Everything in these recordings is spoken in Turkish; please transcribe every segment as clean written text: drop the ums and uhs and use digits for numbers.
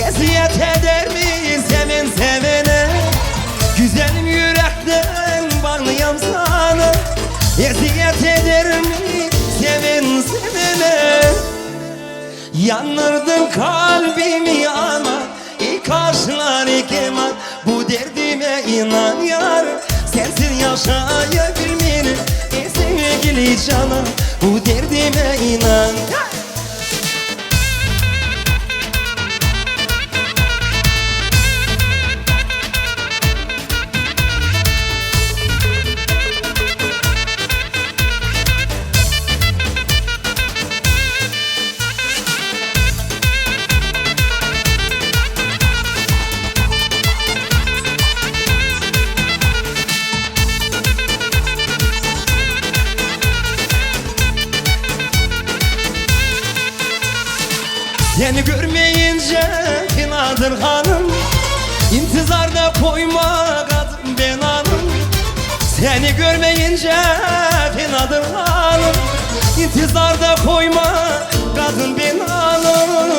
Eziyet eder mi seven sevene? Güzelim yürekten bağlıyam sana. Eziyet eder mi seven sevene? Yanırdın kalbimi ama ilk karşılar keman. Bu derdime inan yar, sensiz yaşayabilmeyi sevgili canım. Bu derdime inan. Seni görmeyince finadır hanım, İntizarda koyma kadın ben hanım. Seni görmeyince finadır hanım, İntizarda koyma kadın ben hanım.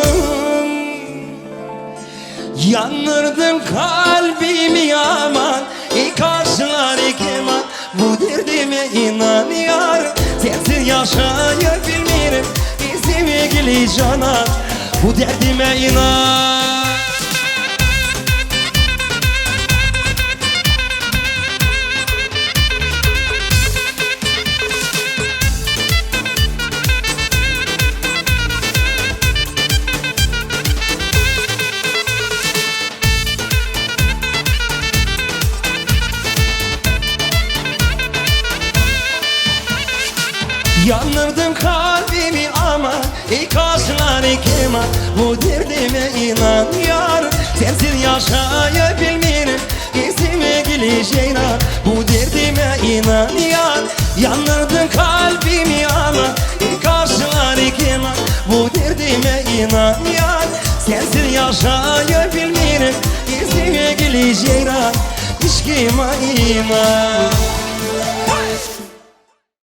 Yanırdın kalbimi aman, ilk karşılar keman. Bu derdime inan yar, sensiz yaşayabilmeyi sevgili canan. Bu derdime inan. Yanırdın kalbimi ama ilk karşılar keman. Bu derdime inan yar, sensiz yaşayabilmeyi sevgili ceylan. Bu derdime inan yar. Yanırdın kalbimi ama ilk karşılar keman. Bu derdime inan yar, sensiz yaşayabilmeyi sevgili ceylan. İşkime inan.